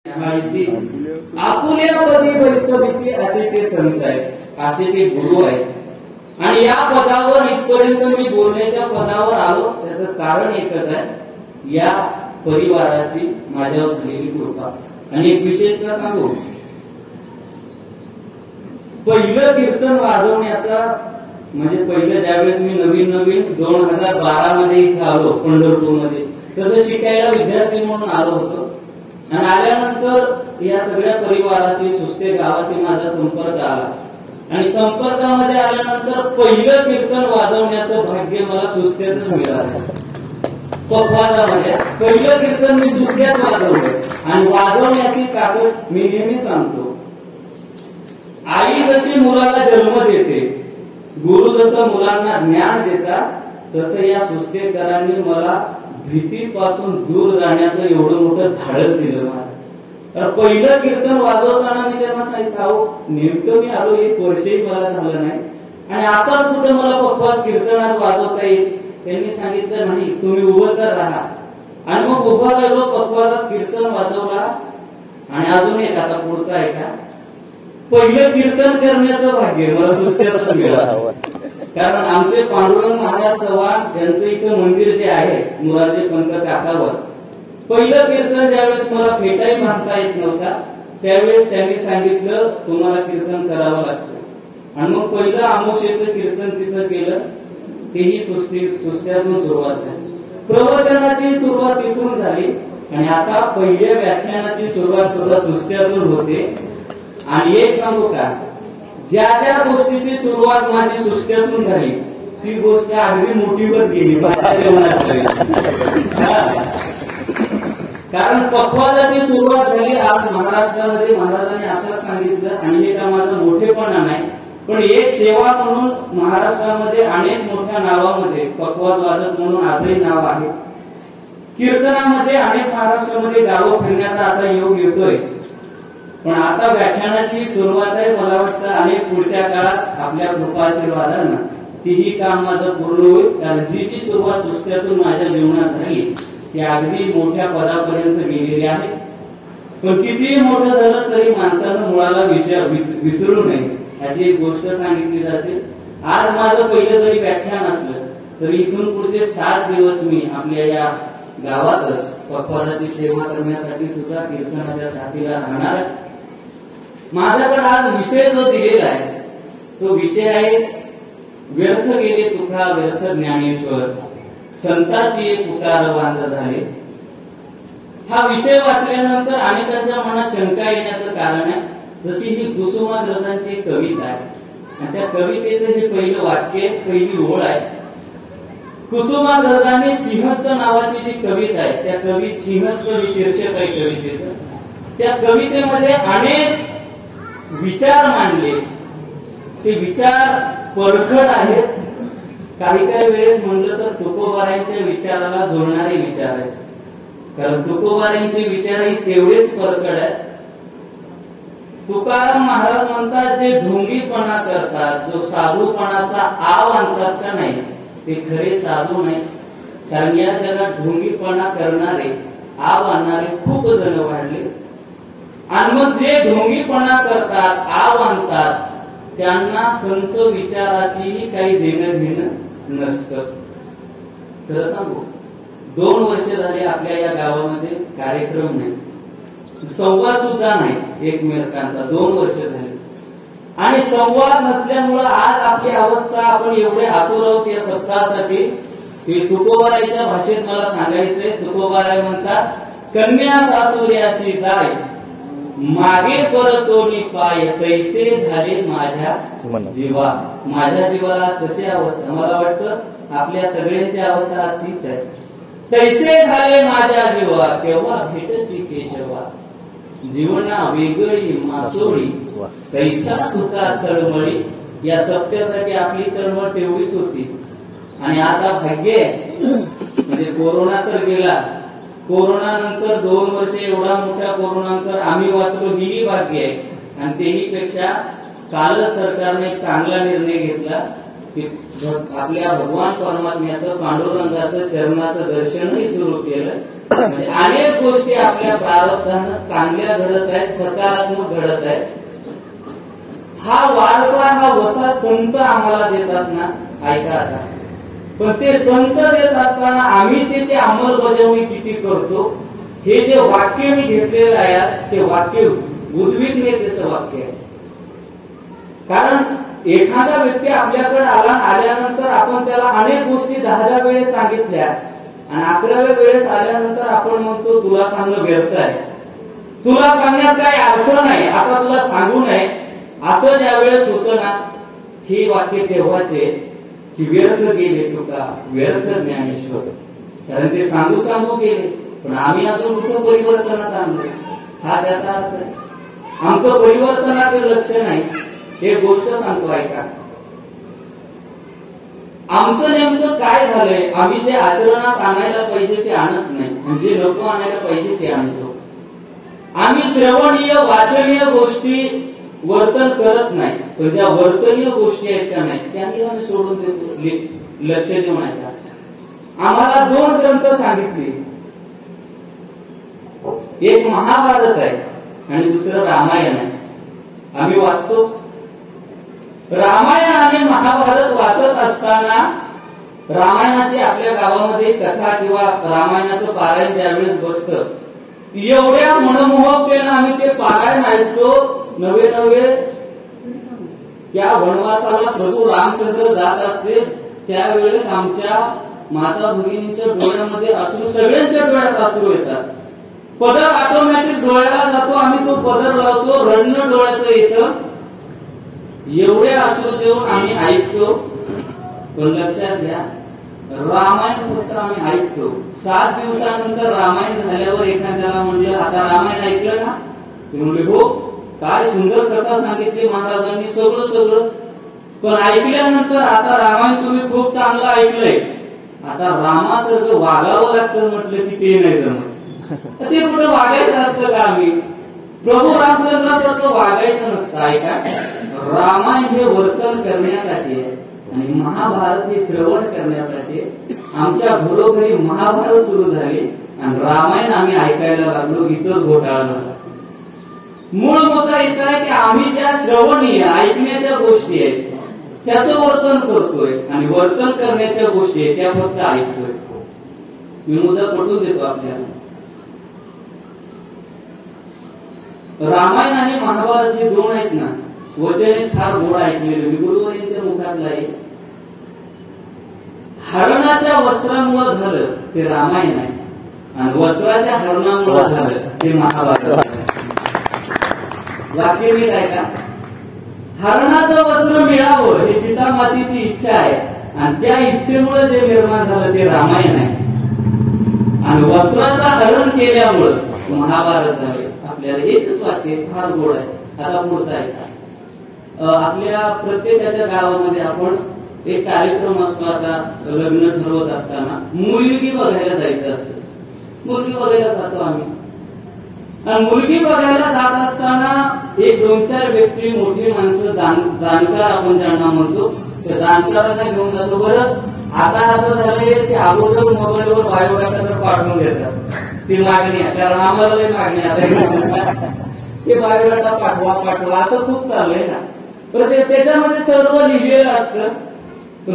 माहिती आपुल्या पदी परिश्रमिती असे ते संत आहेत, असे ते गुरु आहेत। आणि या पदावर इथपर्यंत मी बोलण्याच्या पदावर आलो त्याचं कारण एकच आहे, या परिवाराची माझ्यावर झालेली कृपा। आणि एक विशेषता सांगू, पहिलं कीर्तन वाजवण्याचा म्हणजे पहिलं ज्यावेळेस मी नवीन 2012 मध्ये इथे आलो पंढरपूरमध्ये, तसं शिकायला विद्यार्थी म्हणून आलो होतो। आणि आल्यानंतर या सगळ्या परिवाराशी सुस्ते गावाशी माझा संपर्क आला आणि संपर्कामध्ये आल्यानंतर पहिलं कीर्तन वाजवण्याचं भाग्य मला सुस्त्यातच मिळालं। पखवाजामध्ये पहिलं कीर्तन मी दुसऱ्यात वाजवलं आणि वाजवण्याची ताकद मी नेहमी सांगतो, आई जशी मुलाला जन्म देते, गुरु जसं मुलांना ज्ञान देतात, तसं या सुस्तेकरांनी मला भीतीपासून दूर जाण्याचं एवढं मोठं धाडस दिलं मला। तर पहिलं कीर्तन वाजवताना मी त्यांना सांगितलं, अहो नेमकं मी आलो 1 वर्षही मला झालं नाही आणि आताच कुठं मला पखवाज कीर्तनात वाजवता येईल। त्यांनी सांगितलं नाही, तुम्ही उभं तर राहा। आणि मग उभा राहिलो, पखवाजात कीर्तन वाजवला आणि अजून एक आता पुढचा आहे का, पहिलं कीर्तन करण्याचं भाग्य मला सुस्त्यातच मिळालं। कारण आमचे पांडुरंग महाराज चव्हाण यांचं इथं मंदिर जे आहे मुरारजी पंत काकावर, पहिलं कीर्तन ज्यावेळेस मला फेटाही बांधता येत नव्हता त्यावेळेस त्यांनी सांगितलं तुम्हाला कीर्तन करावं लागतं। आणि मग पहिलं आमोशेचं कीर्तन तिथं केलं, तेही सुस्त्यातून सुरुवात झाली। प्रवचनाची सुरुवात तिथून झाली आणि आता पहिल्या व्याख्यानाची सुरुवात सुद्धा सुस्त्यातून होते। आणि एक सांगू का, ज्या ज्या गोष्टीची सुरुवात माझी सुस्त्यातून झाली ती गोष्ट अगदी मोठीवर गेली कारण पखवाजाची सुरुवात झाली। आज महाराष्ट्रामध्ये महाराजांनी असं सांगितलं, आणि हे का माझं मोठेपणा नाही, पण एक सेवा म्हणून महाराष्ट्रामध्ये अनेक मोठ्या नावामध्ये पखवाज वादक म्हणून आजही नाव आहे। कीर्तनामध्ये अनेक महाराष्ट्रामध्ये गावं फिरण्याचा आता योग येतोय, पण आता व्याख्यानाची सुरुवात आहे। मला वाटतं अनेक पुढच्या काळात आपल्या कृपा आशीर्वादानं तीही काम माझं पूर्ण होईल, कारण जी सुरुवात सुस्त्यातून माझ्या जीवनात झाली ती अगदी मोठ्या पदापर्यंत गेलेली आहे। पण कितीही मोठं झालं तरी माणसानं मुळाला विसरू नये अशी एक गोष्ट सांगितली जाते। आज माझं पहिलं जरी व्याख्यान असलं तरी इथून पुढचे 7 दिवस मी आपल्या या गावातच पखवाजाची सेवा करण्यासाठी सुद्धा कीर्तनाच्या साथीला राहणार आहे। माझ्याकडे आज विषय जो दिलेला आहे तो विषय आहे, व्यर्थ गेले तुका व्यर्थ ज्ञानेश्वर, संताची पुकार वांझ झाले। हा विषय वाचल्यानंतर अनेकांच्या मनात शंका येण्याचं कारण आहे। जशी ही कुसुमाग्रजांची कविता आहे आणि त्या कवितेचं हे पहिलं वाक्य, पहिली ओळ आहे, कुसुमाग्रजांनी सिंहस्थ नावाची जी कविता आहे त्या कवी सिंहस्थ शीर्षक आहे कवितेचं। त्या कवितेमध्ये अनेक विचार मांडले, ते विचार परखड आहेत। काही वेळेस म्हणलं तर तुकोबारायांच्या विचाराला जोडणारे विचार आहेत, कारण तुकोबारायांचे विचारही तेवढेच परखड आहेत। तुकाराम महाराज म्हणतात, जे ढोंगीपणा करतात, जो साधूपणाचा आव आणतात का नाही, ते खरे साधू नाही। कारण या जगात ढोंगीपणा करणारे, आव आणणारे खूप जण वाढले। आणि मग जे ढोंगीपणा करतात, आव आणतात, त्यांना संत विचाराशीही काही देणं घेणं नसतं। खरं सांगू, 2 वर्ष झाले आपल्या या गावामध्ये कार्यक्रम नाही, संवाद सुद्धा नाही एकमेकांचा, 2 वर्ष झाले। आणि संवाद नसल्यामुळं आज आपली अवस्था, आपण एवढे आतुर आहोत या सप्ताहासाठी। ते तुकोबारायच्या भाषेत मला सांगायचंय, तुकोबाराय म्हणतात, कन्या सासुऱ्याशी जाय मागे परतोनी पाय, कैसे झाले माझ्या जीवा। माझ्या जीवाला कशी अवस्था, मला वाटतं आपल्या सगळ्यांची अवस्था आज तीच आहे। कैसे झाले माझ्या जीवा, केव्हा भेटसी केशवा, जीवना वेगळी मासोळी, कैसा तुका तळमळी। या सत्यासाठी आपली तळमळ तेवढीच होती। आणि आता भाग्य म्हणजे कोरोना तर गेला, कोरोना नंतर 2 वर्ष एवढा मोठ्या कोरोनानंतर आम्ही वाचलो, ही भाग्य आहे। आणि तेही पेक्षा कालच सरकारने एक चांगला निर्णय घेतला की आपल्या भगवान परमात्म्याचं पांडुरंगाचं चरणाचं दर्शनही सुरू केलं. म्हणजे अनेक गोष्टी आपल्या प्रारब्धानं चांगल्या घडत आहेत, सकारात्मक घडत आहेत. हा वारसा, हा वसा संत आम्हाला देतात ना, ऐका आता. पण ते संत देत असताना आम्ही त्याची अंमलबजावणी किती करतो, हे जे वाक्य मी घेतलेलं आहे ते वाक्य बुद्धिविज्ञतेचं वाक्य आहे. कारण एखादा व्यक्ती आपल्याकडे आल्यानंतर आपण त्याला अनेक गोष्टी 10 वेळेस सांगितल्या आणि 11व्या वेळेस आल्यानंतर आपण म्हणतो तुला सांगणं व्यर्थ आहे, तुला सांगण्यात काही अर्थ नाही, आता तुला सांगू नये, असं ज्या वेळेस होतं ना, ही वाक्य तेव्हाचे की व्यर्थ गेले तुका, व्यर्थ ज्ञानेश्वर. कारण ते सांगू गेले, पण आम्ही अजून कुठं परिवर्तनात आणलं, हा त्याचा अर्थ आहे. आमचं परिवर्तनाकडे लक्ष नाही. एक गोष्ट सांगतो ऐका. आमचं नेमकं काय झालंय, आम्ही जे आचरणात आणायला पाहिजे ते आणत नाही, आणि जे नको आणायला पाहिजे ते आणतो. आम्ही श्रवणीय वाचनीय गोष्टी वर्तन करत नाही, पण ज्या वर्तनीय गोष्टी आहेत त्या नाही त्याही आम्ही सोडून देतो, लक्ष देऊन ऐका. आम्हाला 2 ग्रंथ सांगितले, एक महाभारत आहे आणि दुसरं रामायण आहे. आम्ही वाचतो. रामायण आणि महाभारत वाचत असताना रामायणाची आपल्या गावामध्ये कथा किंवा रामायणाचं पारायण ज्यावेळेस बसतं, एवढ्या मनमोहकतेनं आम्ही ते पारायण ऐकतो. नवे त्या वनवासाला प्रभू रामचंद्र जात असते त्यावेळेस आमच्या माता भगिनींच्या डोळ्यामध्ये अश्रू, सगळ्यांच्या डोळ्यात अश्रू येतात. पदर ऑटोमॅटिक डोळ्याला जातो, आम्ही तो पदर लावतो, रडणं डोळ्याचं येतं. एवढे अश्रू देऊन आम्ही ऐकतो. पण लक्षात घ्या, रामायण फक्त आम्ही ऐकतो. 7 दिवसानंतर रामायण झाल्यावर एखाद्याला म्हणजे आता रामायण ऐकलं ना, ते म्हणले हो काय सुंदर कथा सांगितली महाराजांनी, सगळं. पण ऐकल्यानंतर आता रामायण तुम्ही खूप चांगलं ऐकलंय, आता रामासारखं वागावं लागतं म्हटलं की ते नाही जमत. ते कुठं वागायचं असतं का? आम्ही प्रभू रामचंद्रासारखं वागायचं नसतं. ऐका, रामायण हे वर्तन करण्यासाठी आहे आणि महाभारत हे श्रवण करण्यासाठी. आमच्या घरोघरी महाभारत सुरू झाले आणि रामायण आम्ही ऐकायला लागलो, इथंच घोटाळा झाला. मूळ मुद्दा इथं आहे की आम्ही ज्या श्रवणीय ऐकण्याच्या गोष्टी आहेत त्याचं वर्तन करतोय आणि वर्तन करण्याच्या गोष्टी आहेत त्या फक्त ऐकतोय. मी मुद्दा पटवून देतो आपल्याला. रामायण आणि महाभारत जे 2 आहेत ना, वचने फार गोड ऐकलेले. मी गुरुवारींच्या मुखातलं आहे. हरणाच्या वस्त्रामुळे झालं ते रामायण आहे आणि वस्त्राच्या हरणामुळे झालं ते महाभारत. वाक्य मी काय का, हरणाचं वस्त्र मिळावं हे सीता मातेची इच्छा आहे आणि त्या इच्छेमुळे जे निर्माण झालं ते रामायण आहे आणि वस्त्राचं हरण केल्यामुळं महाभारत झालं. आपल्याला एकच वाक्य फार गोड आहे. आता पुढचा ऐका. आपल्या प्रत्येकाच्या गावामध्ये आपण एक कार्यक्रम असतो. आता लग्न ठरवत असताना मुलगी बघायला जायचं असतं. मुलगी बघायला जातो आम्ही आणि मुलगी बघायला जात असताना एक 2-4 व्यक्ती, मोठी माणसं, जाणकार आपण ज्यांना म्हणतो, त्या जाणकारांना घेऊन जातो. बरं आता असं झालंय की अगोदर मोबाईलवर बायोडाटा पाठवून देतात, ती मागणी आहे. कारण आम्हाला मागणी आता ते बायोडाटा पाठवा असं खूप चाललंय ना. तर त्याच्यामध्ये सर्व लिहिलेलं असतं.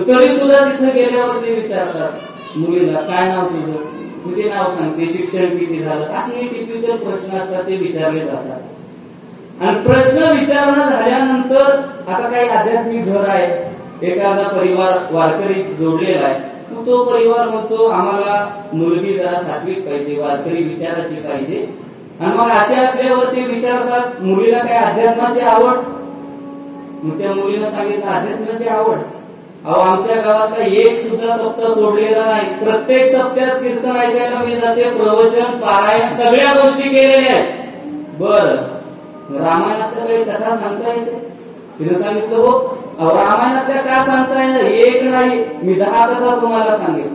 तरी सुद्धा तिथे गेल्यावर ते विचारतात मुलीला, काय नाव तुझं, तू ते नाव सांगते, शिक्षण किती झालं, असे टिपिकल प्रश्न असतात ते विचारले जातात. आणि प्रश्न विचारणं झाल्यानंतर आता काही आध्यात्मिक घर आहे, एखादा परिवार वारकरी जोडलेला आहे, मग तो परिवार म्हणतो आम्हाला मुलगी जरा सात्विक पाहिजे, वारकरी विचाराची पाहिजे. आणि मग असे असल्यावर ते विचारतात मुलीला काय अध्यात्माची आवड. मग त्या मुलीला सांगितलं अध्यात्माची आवड. अहो आमच्या गावात एक सुद्धा सप्ताह सोडलेला नाही. प्रत्येक सप्त्यात कीर्तन ऐकायला मी जाते, प्रवचन, पारायण, सगळ्या गोष्टी केलेल्या आहेत. बर रामायणातल्या काही कथा सांगता येते? तिने सांगितलं हो. अहो रामायणातल्या का सांगता येणार? एक नाही, मी 10 कथा तुम्हाला सांगेन.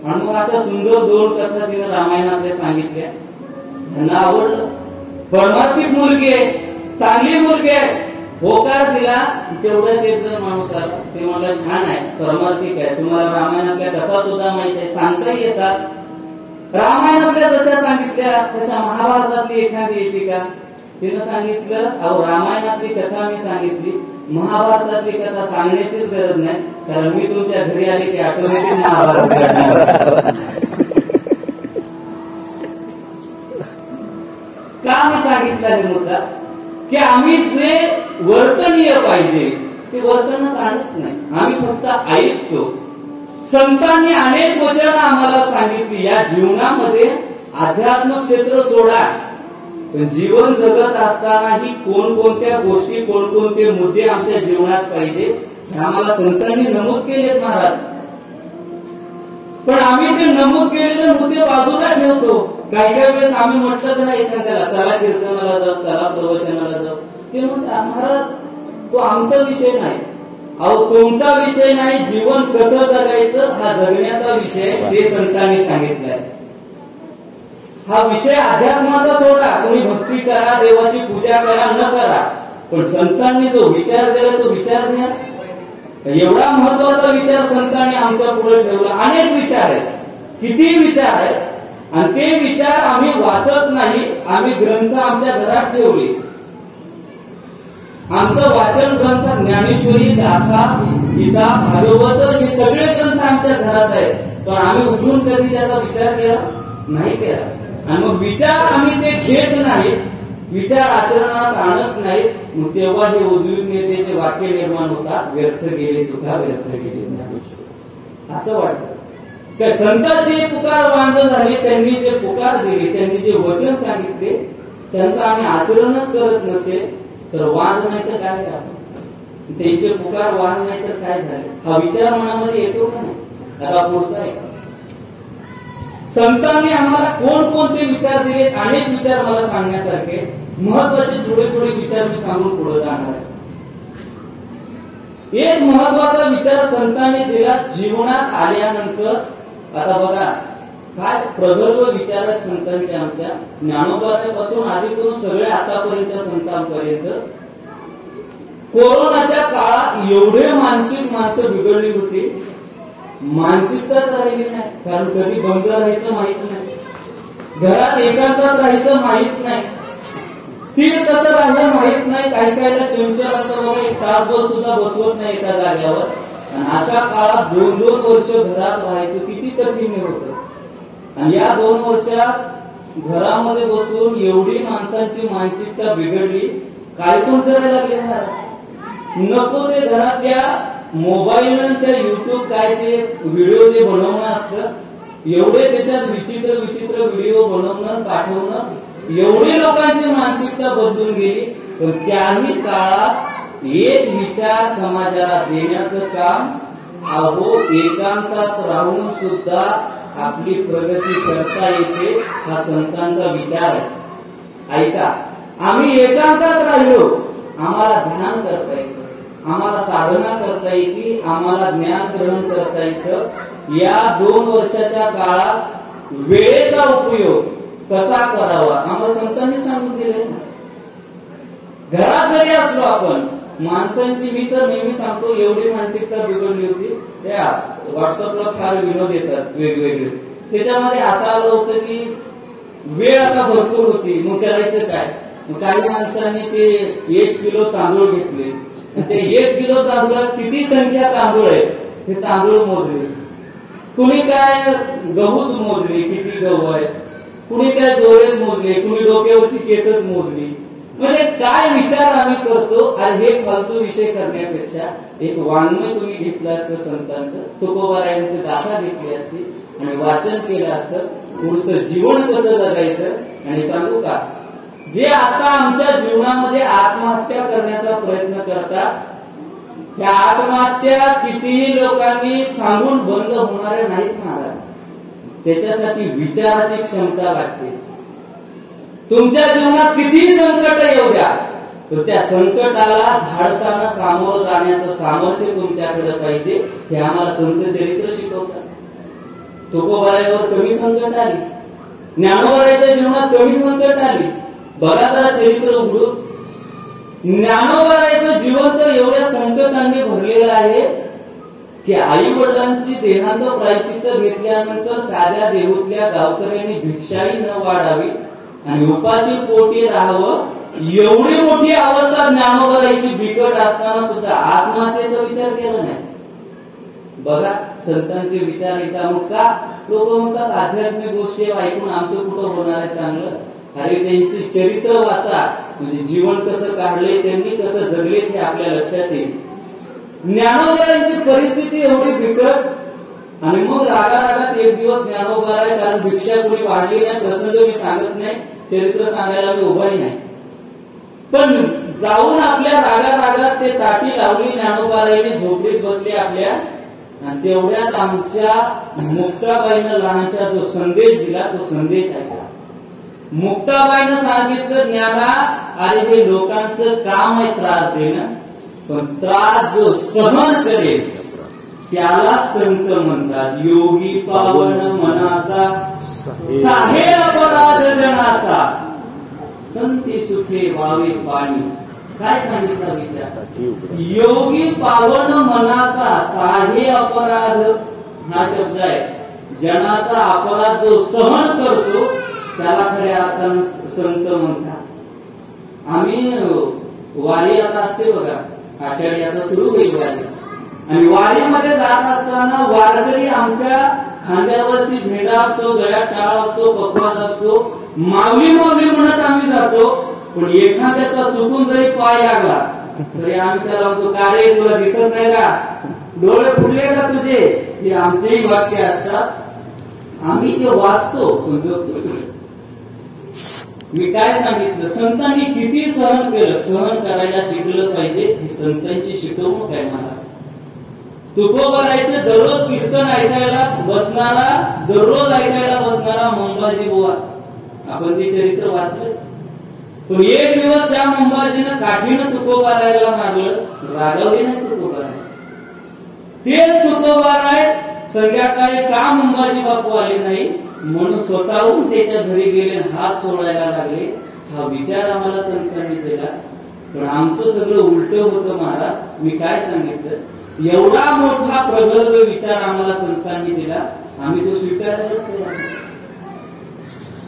आणि मग अशा सुंदर 2 कथा तिने रामायणातल्या सांगितल्या. त्यांना आवडलं. परमार्थिक मुलगी आहे, चांगली मुलगी आहे. होकार दिला. तेवढ्यात एक जण माणूस आला, ते मला छान आहे, परमार्थिक आहे, तुम्हाला रामायणातल्या कथा सुद्धा माहित आहे, सांगता येतात. रामायणातल्या जशा सांगितल्या तशा महाभारतातली एखादी येते का? तिनं सांगितलं, अहो रामायणातली कथा मी सांगितली, महाभारतातली कथा सांगण्याचीच गरज नाही, कारण मी तुमच्या घरी आले की ऑटोमॅटिक महाभारत घडणार. का मी सांगितलं हे मुद्दा? की आम्ही जे वर्तनीय पाहिजे ते वर्तनात आणत नाही, आम्ही फक्त ऐकतो. संतांनी अनेक वचनं आम्हाला सांगितली, या जीवनामध्ये अध्यात्म क्षेत्र सोडा, पण जीवन जगत असतानाही कोणकोणत्या गोष्टी, कोणकोणते मुद्दे आमच्या जीवनात पाहिजे हे आम्हाला संतांनी नमूद केलेत महाराज. पण आम्ही ते नमूद केलेले मुद्दे बाजूला ठेवतो. काही काही वेळेस आम्ही म्हटलं तर नाही एखाद्याला, चला कीर्तनाला जाऊ, चला प्रवचनाला जाऊ, ते म्हणतात महाराज तो आमचा विषय नाही. अहो तुमचा विषय नाही, जीवन कसं जगायचं हा जगण्याचा विषय ते संतांनी सांगितलाय. हा विषय अध्यात्माचा सोडा, तुम्ही भक्ती करा, देवाची पूजा करा, न करा, पण संतांनी जो विचार दिला तो विचार घ्या. एवढा महत्वाचा विचार संतांनी आमच्या पुढे ठेवला. अनेक विचार आहेत, किती विचार आहेत, आणि ते विचार आम्ही वाचत नाही. आम्ही ग्रंथ आमच्या घरात ठेवले. आमचं वाचन ग्रंथ ज्ञानेश्वरी, गाथा, गीता, भागवत हे सगळे ग्रंथ आमच्या घरात आहेत, पण आम्ही उठून कधी त्याचा विचार केला नाही केला. आणि मग विचार आम्ही ते घेत नाही, विचार आचरणात आणत नाहीत. मग तेव्हा हे उद्विग्नतेचे वाक्य निर्माण होतात, व्यर्थ गेले तुका व्यर्थ गेले, असं वाटतं. काय संतांची पुकार वांज झाली, त्यांनी जे पुकार दिली, त्यांनी जे वचन सांगितले त्यांचं आम्ही आचरणच करत नसेल तर वांज नाही तर काय करा, त्यांचे पुकार वांज नाही तर काय झाले, हा विचार मनामध्ये येतो का नाही? आता पुढचा आहे, संतांनी आम्हाला कोणकोणते विचार दिले? अनेक विचार मला सांगण्यासारखे, महत्वाचे थोडे थोडे विचार मी सांगून पुढे जाणार आहे. एक महत्वाचा विचार संतांनी दिला जीवनात आल्यानंतर. आता बघा काय प्रगल्भ विचार आहेत संतांचे. आमच्या ज्ञानोबापासून आधी करून सगळे आतापर्यंतच्या संतांपर्यंत. कोरोनाच्या काळात एवढे माणसं बिघडली होती, मानसिकताच राहिली नाही, कारण कधी बंद राहायचं माहित नाही, घरात एकांतात राहायचं माहित नाही, स्थिर कसं राहायचं माहित नाही. काही काहीला चंचल असतं बघा, एक तासभर सुद्धा बसवत नाही एका जागेवर. आणि अशा काळात 2-2 वर्ष घरात राहायचं किती कठीण होतं. आणि या 2 वर्षात घरामध्ये बसून एवढी माणसांची मानसिकता बिघडली, काय पण करायला लागले नको ते घरातल्या मोबाईल त्या युट्यूब काय ते व्हिडिओ ते बनवणं असतं, एवढे त्याच्यात विचित्र विचित्र व्हिडिओ बनवणं पाठवणं, एवढी लोकांची मानसिकता बदलून गेली. पण त्याही काळात एक विचार समाजाला देण्याचं काम, अहो एकांतात राहून सुद्धा आपली प्रगती करता येते, हा संतांचा विचार आहे. ऐका, आम्ही एकांतात राहिलो, आम्हाला ध्यान करता येतं, आम्हाला साधना करता येते, आम्हाला ज्ञान ग्रहण करता येतं. या 2 वर्षाच्या काळात वेळेचा उपयोग कसा करावा आम्हाला संतांनी सांगून दिले. घरात जरी असलो आपण, माणसांची मी तर नेहमी सांगतो एवढी मानसिकता बिघडली होती. त्या व्हॉट्सअपला फार विनोद येतात वेगवेगळे, त्याच्यामध्ये असं आलं होतं की वेळ आता भरपूर होती, मग करायचं काय. मग काही माणसांनी ते 1 किलो तांदूळ घेतले, ते 1 किलो तांदूळात किती संख्या तांदूळ आहे हे तांदूळ मोजले. कुणी काय गहूच मोजले किती गहू आहे, कुणी काय डोळे मोजले, कुणी डोक्यावरची केसच मोजली. म्हणजे काय विचार आम्ही करतो. आणि हे फालतू विषय करण्यापेक्षा एक वाङ्मय तुम्ही घेतलं असतं संतांचं, तुकोबारायांची गाथा घेतली असती आणि वाचन केलं असतं, पुढचं जीवन कसं जगायचं. आणि सांगू का, जे आता आमच्या जीवनामध्ये आत्महत्या करण्याचा प्रयत्न करतात, त्या आत्महत्या कितीही लोकांनी सांगून बंद होणाऱ्या नाहीत महाराज. त्याच्यासाठी विचाराची क्षमता लागते. तुमच्या जीवनात कितीही संकट येऊ द्या, तर त्या संकटाला धाडसानं सामोरं जाण्याचं सामर्थ्य तुमच्याकडे पाहिजे. हे आम्हाला संत चरित्र शिकवतात. तुकोबारायांवर कमी संकट आली, ज्ञानोबारायांच्या जीवनात कमी संकट आली. बघा जरा चरित्र उघडून, ज्ञानोबारायचं जीवन तर एवढ्या संकटांनी भरलेलं आहे की आई वडिलांची देहांत प्रायश्चित्त घेतल्यानंतर साध्या देहूतल्या गावकऱ्यांनी भिक्षाही न वाढावी आणि उपाशी पोटी राहावं, एवढी मोठी अवस्था ज्ञानोबारायची बिकट असताना सुद्धा आत्महत्येचा विचार केला नाही. बघा संतांचे विचार येतात. मग का लोक म्हणतात आध्यात्मिक गोष्टी ऐकून आमचं कुठं होणार आहे चांगलं? अरे त्यांचे चरित्र वाचा, म्हणजे जीवन कसं काढले, त्यांनी कसं जगले ते आपल्या लक्षात येईल. ज्ञानोबारांची परिस्थिती एवढी बिकट आणि मग रागारागात एक दिवस ज्ञानोबाराय, कारण भिक्षा कोणी वाढली नाही, प्रसंग मी सांगत नाही, चरित्र सांगायला मी उभाही नाही, पण जाऊन आपल्या रागारागात ते ताटी लावली ज्ञानोबारायने, झोपडीत बसले आपल्या. आणि तेवढ्यात आमच्या मुक्ताबाईनं लहानशा जो संदेश दिला तो संदेश ऐकला. मुक्ताबाईनं सांगितलं, ज्ञाना अरे हे लोकांचं काम आहे त्रास देणं, पण त्रास जो सहन करेल त्याला संत म्हणतात. योगी पावन मनाचा साहे अपराध जनाचा, संती सुखे वावे पाणी. काय सांगितलं विचार? योगी पावन मनाचा साहे अपराध हा शब्द आहे. जनाचा अपराध जो सहन करतो त्याला खऱ्या अर्थानं संत म्हणतात. आम्ही वारी आता असते बघा, आषाढी आता सुरू होईल वारी, आणि वारीमध्ये जात असताना वारकरी आमच्या खांद्यावरती झेंडा असतो, गळ्यात टाळ असतो, पकवाज असतो, माऊली माऊली म्हणत आम्ही जातो. पण एखाद्याचा चुकून जरी पाय लागला तरी आम्ही त्याला म्हणतो, का रे तुला दिसत नाही का, डोळे फुटले का तुझे? हे आमचेही वाक्य असतात. आम्ही ते वाचतो पण जगतो. मी काय सांगितलं, संतांनी किती सहन केलं, सहन करायला शिकलं पाहिजे, ही संतांची शिकवणूक आहे मला. तुकोबारायचं दररोज कीर्तन ऐकायला बसणारा, दररोज ऐकायला बसणारा मंबाजी बुवा, आपण ते चरित्र वाचलं. पण एक दिवस त्या मंबाजीनं काठीनं तुकोबारायला मारलं, रागवले नाही तुकोबाराय. तेच तुकोबाराय संध्याकाळी का मंबाजी बापू आले नाही म्हणून स्वतःहून त्याच्या घरी गेले, हात सोडायला लागले. हा विचार आम्हाला संतांनी दिला. पण आमचं सगळं उलट होतं महाराज. मी काय सांगितलं, एवढा मोठा प्रगल्भ विचार आम्हाला संतांनी दिला, आम्ही तो स्वीकारायलाच तयार नाही.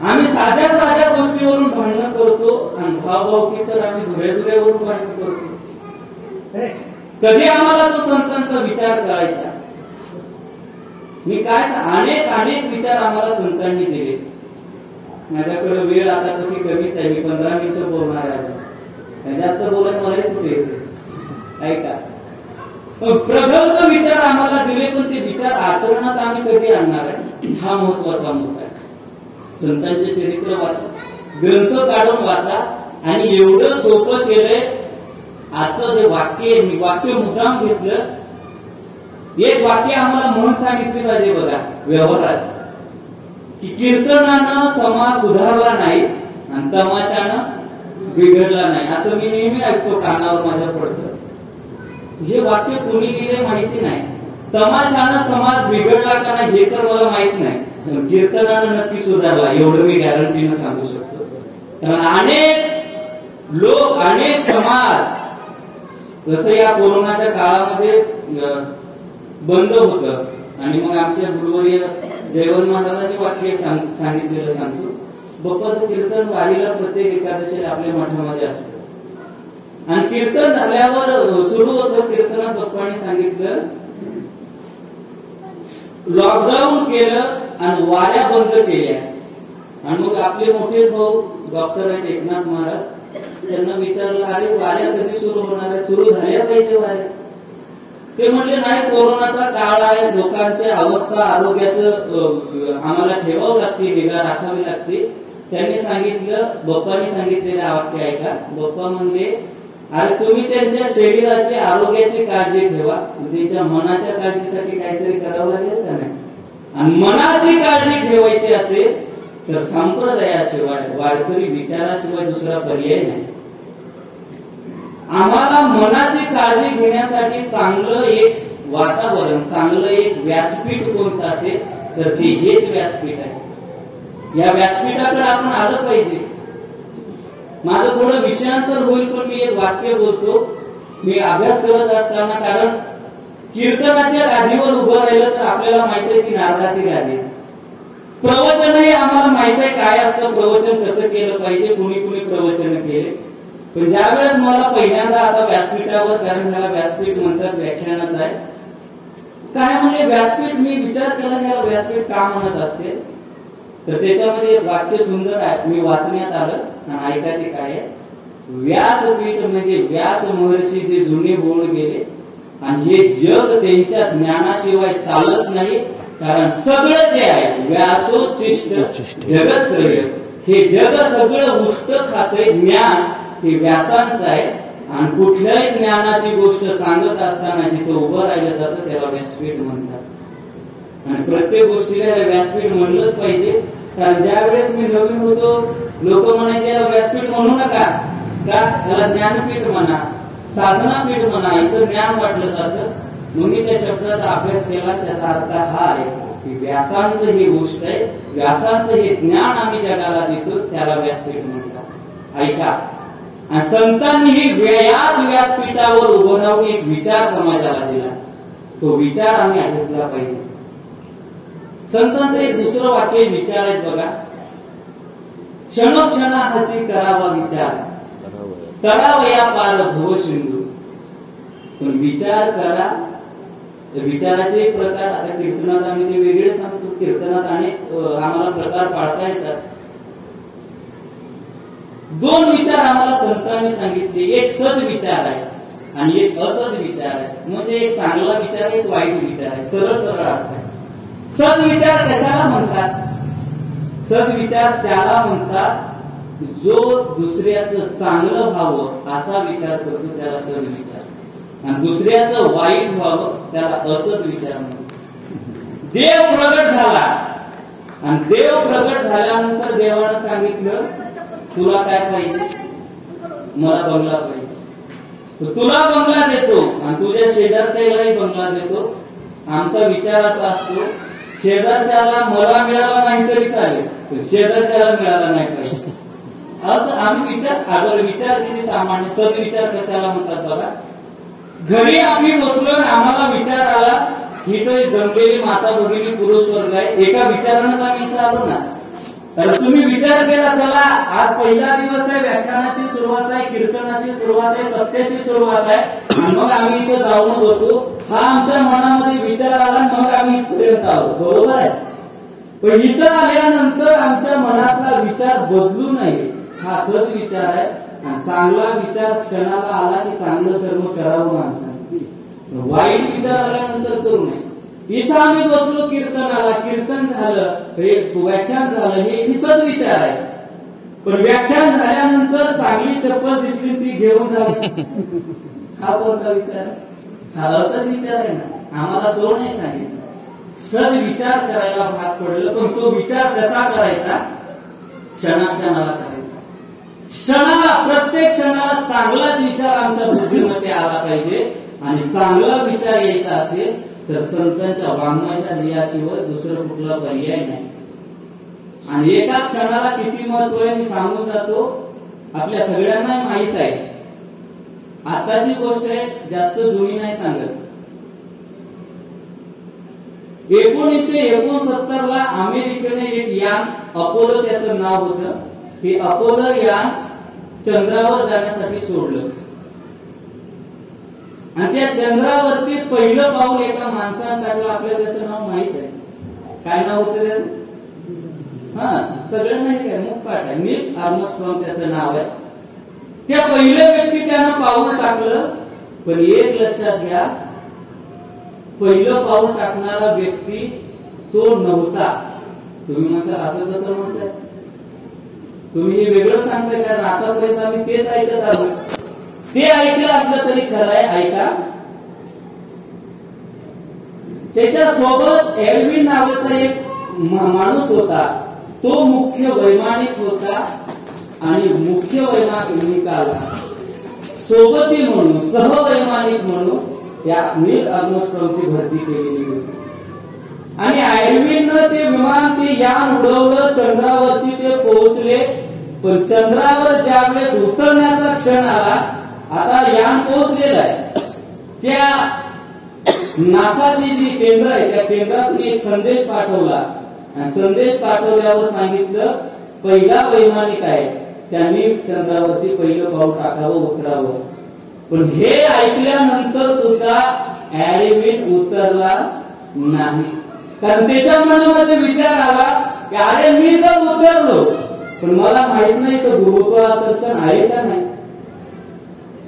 आम्ही साध्या साध्या गोष्टीवरून भांडणं करतो आणि भावभावकी तर आम्ही धुऱ्याधुऱ्यावरून भांडण करतो. कधी आम्हाला तो संतांचा विचार करायचा? मी काय अनेक अनेक विचार आम्हाला संतांनी दिले. माझ्याकडे वेळ आता तशी कमीच आहे, मी 15 मिनिटं बोलणार आहे, जास्त बोलायला मला कुठे येते. ऐका, प्रगल्भ विचार आम्हाला दिले, पण ते विचार आचरणात आम्ही कधी आणणार आहे हा महत्वाचा मुद्दा आहे. संतांचे चरित्र वाचा, ग्रंथ काढून वाचा, आणि एवढं सोपं केलंय. आजचं जे वाक्य मी वाक्य मुद्दाम घेतलं, एक वाक्य आम्हाला म्हणून सांगितले पाहिजे बघा व्यवहारात, की कीर्तनानं समाज सुधारला नाही आणि तमाशानं बिघडला नाही. असं मी नेहमी ऐकतो, कानावर माझ्या पडतं. हे वाक्य कोणी दिले माहिती नाही. तमाशानं समाज बिघडला का नाही हे तर मला माहित नाही, कीर्तनानं नक्की सुधारला एवढं मी गॅरंटीनं सांगू शकतो. कारण अनेक लोक, अनेक समाज जसं या कोरोनाच्या काळामध्ये बंद होत, आणि मग आमच्या गुरुवर्य जयवंत महाराजांनी वाक्य सांगितलेलं सांगतो. बाप्पाचं कीर्तन वारीला प्रत्येक एकादशीला आपल्या मठामध्ये असतं, आणि कीर्तन झाल्यावर सुरू होतं. कीर्तनात बाप्पांनी सांगितलं, लॉकडाऊन केलं आणि वाऱ्या बंद केल्या. आणि मग आपले मोठे भाऊ डॉक्टर आहेत एकनाथ महाराज, त्यांना विचारलं, अरे वाऱ्या कधी सुरू होणार आहे, सुरू झाल्या पाहिजे वाऱ्या. ते म्हणले नाही, कोरोनाचा काळ आहे, लोकांची अवस्था आरोग्याचं आम्हाला ठेवावं लागते, निगा राखावी लागते. त्यांनी सांगितलं, बाप्पांनी सांगितलेलं वाक्य ऐका. बाप्पा म्हणले, अरे तुम्ही त्यांच्या शरीराची आरोग्याची काळजी ठेवा, त्यांच्या मनाच्या काळजीसाठी काहीतरी करावं लागेल का नाही. आणि मनाची काळजी ठेवायची असेल तर संप्रदायाशिवाय, वारकरी विचाराशिवाय दुसरा पर्याय नाही. आम्हाला मनाची काळजी घेण्यासाठी चांगलं एक वातावरण, चांगलं एक व्यासपीठ कोणतं असेल तर ते हेच व्यासपीठ आहे. या व्यासपीठाकडे आपण आलं पाहिजे. माझं थोडं विषयांतर होईल, पण मी एक वाक्य बोलतो. मी अभ्यास करत असताना, कारण कीर्तनाच्या गादीवर उभं राहिलं तर आपल्याला माहित आहे की नारदाची गादी. प्रवचनही आम्हाला माहित आहे काय असतं, प्रवचन कसं केलं पाहिजे, कुणी कुणी प्रवचन केले. पण ज्यावेळेस मला पहिल्यांदा आता व्यासपीठावर, कारण ह्याला व्यासपीठ म्हणतात, व्याख्यानच आहे, काय म्हणजे व्यासपीठ, मी विचार केला ह्याला व्यासपीठ का म्हणत असते. तर त्याच्यामध्ये एक वाक्य सुंदर आहे, मी वाचण्यात आलं आणि ऐका ते काय आहे. व्यासपीठ म्हणजे व्यास महर्षी जे जुने होऊन गेले आणि हे जग त्यांच्या ज्ञानाशिवाय चालत नाही, कारण सगळं जे आहे व्यासोच्छिष्ट जगत्रय, हे जग सगळं उष्ट खाते ज्ञान हे व्यासांचं आहे. आणि कुठल्याही ज्ञानाची गोष्ट सांगत असताना जिथं उभं राहिलं जातं त्याला व्यासपीठ म्हणतात. आणि प्रत्येक गोष्टीला व्यासपीठ म्हणलंच पाहिजे. कारण ज्यावेळेस मी नवीन होतो लोक म्हणायचे याला व्यासपीठ म्हणू नका, का त्याला ज्ञानपीठ म्हणा, साधनापीठ म्हणा, इथं ज्ञान वाटलं जातं. मग मी त्या शब्दाचा अभ्यास केला, त्याचा अर्थ हा आहे की व्यासांचं ही गोष्ट आहे, व्यासांचं हे ज्ञान आम्ही जगाला देतो त्याला व्यासपीठ म्हणतात. ऐका, आणि संतांनीही याच व्यासपीठावर उभं राहून एक विचार समाजाला दिला, तो विचार आम्ही घेतला पाहिजे. संतांचं एक दुसरं वाक्य विचार आहेत बघा, क्षणोक्षणाची करावा विचार, तरावया पार भव सिंधू. पण विचार करा, विचाराचे एक प्रकार, आता कीर्तनात आम्ही ते वेगळे सांगतो, कीर्तनात अनेक आम्हाला प्रकार पाळता येतात. दोन विचार आम्हाला संतांनी सांगितले, एक सद विचार आहे आणि एक असद विचार आहे. म्हणजे एक चांगला विचार, एक वाईट विचार आहे, सरळ सरळ अर्थ आहे. सद विचार कशाला म्हणतात? सद विचार त्याला म्हणतात जो दुसऱ्याचं चांगलं व्हावं असा विचार करतो त्याला सद विचार, आणि दुसऱ्याचं वाईट व्हावं त्याला असद विचार म्हणतो. देव प्रगट झाला आणि देव प्रगट झाल्यानंतर देवानं सांगितलं तुला काय पाहिजे, मला बंगला पाहिजे, तुला बंगला देतो आणि तुझ्या शेजारच्यालाही बंगला देतो. आमचा विचार असा असतो, शेजारच्याला मला मिळाला नाही तरी चालेल, शेजारच्याला मिळाला नाही पाहिजे, असं आम्ही विचार किती सामान्य. सदविचार कशाला म्हणतात बघा, घरी आम्ही बसलो आम्हाला विचार आला ही तर जमलेली माता भगिनी पुरुष वर्ग आहे, एका विचारानंच आम्ही इथं आलो ना. तर तुम्ही विचार केला, चला आज पहिला दिवस आहे, व्याख्यानाची सुरुवात आहे, कीर्तनाची सुरुवात आहे, सत्याची सुरुवात आहे, आणि मग आम्ही इथं जाऊन बसू. हा आमच्या मनामध्ये विचार आला, मग आम्ही इथपर्यंत आलो, बरोबर आहे. पण इथं आल्यानंतर आमच्या मनातला विचार बदलू नये हा सद्विचार आहे. आणि चांगला विचार क्षणाला आला की चांगलं कर्म करावं माणसाने, वाईट विचार आल्यानंतर करू नये. इथं आम्ही बसलो कीर्तनाला, कीर्तन झालं, हे व्याख्यान झालं, हे सद्विचार आहे. पण व्याख्यान झाल्यानंतर चांगली चप्पल दिसली ती घेऊन जावी, हा कोणता विचार आहे? हा असद विचार आहे ना. आम्हाला तो नाही सांगितलं, सद्विचार करायला भाग पडलं. पण तो विचार कसा करायचा? क्षणाक्षणाला करायचा. क्षणाला, प्रत्येक क्षणाला चांगलाच विचार आमच्या बुद्धीमध्ये आला पाहिजे. आणि चांगला विचार यायचा असेल तर संतांच्या वाङ्मयाच्या लियाशिवाय दुसरं कुठला पर्याय नाही. आणि एका क्षणाला किती महत्व आहे मी सांगून जातो, आपल्या सगळ्यांना माहित आहे. आताची गोष्ट आहे, जास्त जुनी नाही सांगत. 1969 ला अमेरिकेने एक यान, अपोलो त्याचं नाव होतं, हे अपोलो यान चंद्रावर जाण्यासाठी सोडलं. आणि त्या चंद्रावरती पहिलं पाऊल एका माणसानं टाकलं. आपल्याला त्याचं नाव माहित आहे, काय नाव होतं त्याचं? सगळ्यांना हे काय मुखपाठ आहे, नील आर्मस्ट्रॉंग त्याचं नाव आहे. त्या पहिल्या व्यक्ती त्यानं पाऊल टाकलं. पण एक लक्षात घ्या, पहिलं पाऊल टाकणारा व्यक्ती तो नव्हता. तुम्ही म्हणसाल असं कसं म्हणताय, तुम्ही हे वेगळं सांगताय, कारण आतापर्यंत आम्ही तेच ऐकत आलो. ते ऐकलं असलं तरी खरं आहे. ऐका, त्याच्या सोबत एडविन नावाचा एक माणूस होता. तो मुख्य वैमानिक होता आणि मुख्य वैमानिकाला सोबती म्हणून, सहवैमानिक म्हणून या नील आर्मस्ट्रॉंगची भरती केलेली होती. आणि एडविननं ते विमान, ते यान उडवलं, चंद्रावरती ते पोहोचले. पण चंद्रावर ज्यावेळेस उतरण्याचा क्षण आला, आता यान पोहोचलेलं आहे, त्या नासाची जी केंद्र आहे त्या केंद्रातून एक संदेश पाठवला आणि संदेश पाठवल्यावर सांगितलं पहिला वैमानिक आहे त्यांनी चंद्रावरती पहिलं पाऊल टाकावं, उतरावं. पण हे ऐकल्यानंतर सुद्धा ॲडविन उतरला नाही. कारण त्याच्या मनामध्ये विचार आला की अरे मी जर उतरलो पण मला माहित नाही तर गुरुत्वाकर्षण आहे का नाही,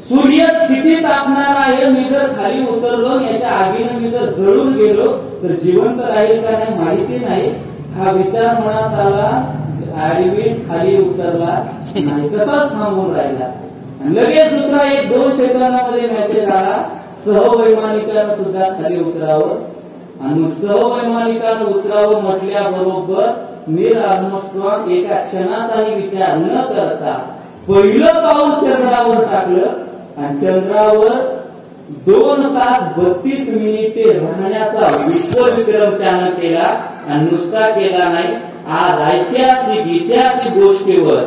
सूर्य किती तापणार आहे, मी जर खाली उतरलो याच्या आगीने मी जर जळून गेलो तर जिवंत राहील का नाही माहिती नाही. हा विचार मनात आला, ॲडविन खाली उतरला नाही, तसाच थांबून राहिला. लगेच दुसरा 1-2 सेकंदामध्ये मेसेज आला सहवैमानिकानं सुद्धा खाली उतरावं. आणि सहवैमानिकानं उतरावं म्हटल्याबरोबर नील आर्मस्ट्रॉंग एका क्षणाचाही विचार न करता पहिलं पाऊल चंद्रावर टाकलं आणि चंद्रावर 2 तास 32 मिनिटे राहण्याचा विश्वविक्रम त्यानं केला. आणि नुसता केला नाही, आज ऐतिहासिक गोष्टीवर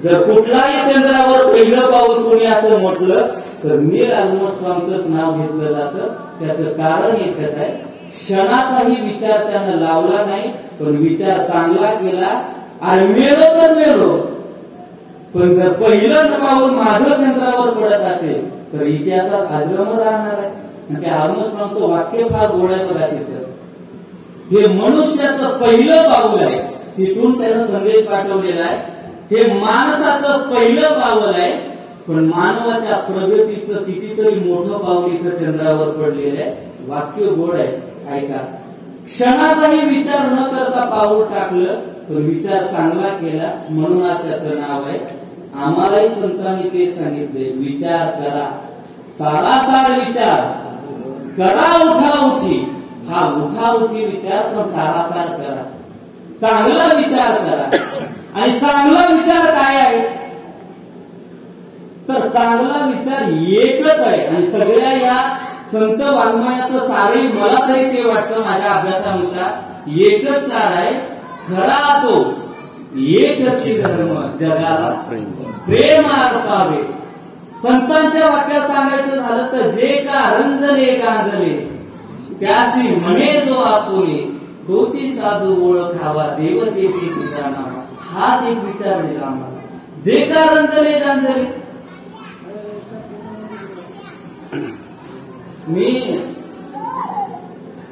जर कुठलाही चंद्रावर पहिलं पाऊल कोणी असं म्हटलं तर नील आर्मस्ट्रॉंगच नाव घेतलं जातं. त्याचं कारण एकच आहे, क्षणाचाही विचार त्यानं लावला नाही, पण विचार चांगला केला. आणि मेलो तर मेलो, पण जर पहिलं पाऊल माझं चंद्रावर पडत असेल तर इतिहासात आजन्म राहणार आहे. आणि त्या आर्मस्ट्रॉंगचं वाक्य फार गोड आहे बघा तिथं, हे मनुष्याचं पहिलं पाऊल आहे, तिथून त्यानं संदेश पाठवलेला आहे. हे माणसाचं पहिलं पाऊल आहे, पण मानवाच्या प्रगतीचं कितीतरी मोठं पाऊल इथं चंद्रावर पडलेलं आहे. वाक्य गोड आहे, ऐका. क्षणाचाही विचार न करता पाऊल टाकलं, पण विचार चांगला केला, म्हणून आज त्याचं नाव आहे. आम्हालाही संतांनी ते सांगितले, विचार करा, सारासार विचार करा, उठाउठी. हा उठाउठी विचार पण सारासार करा, चांगला विचार करा. आणि चांगला विचार काय आहे तर चांगला विचार एकच आहे. आणि सगळ्या या संत वाङ्मयाचं सारही मला तरी ते वाटतं माझ्या अभ्यासानुसार एकच सार आहे, खरा तो एकच धर्म जगाला प्रेम अर्पावे. संतांच्या वाक्यात सांगायचं झालं तर जे का रंजले गांजले त्यासी म्हणे जो आपुले तोची साधू ओळखावा देव देती तुझा नावा. हाच एक विचार दिला आम्हाला, जे का रंजले गांजले. मी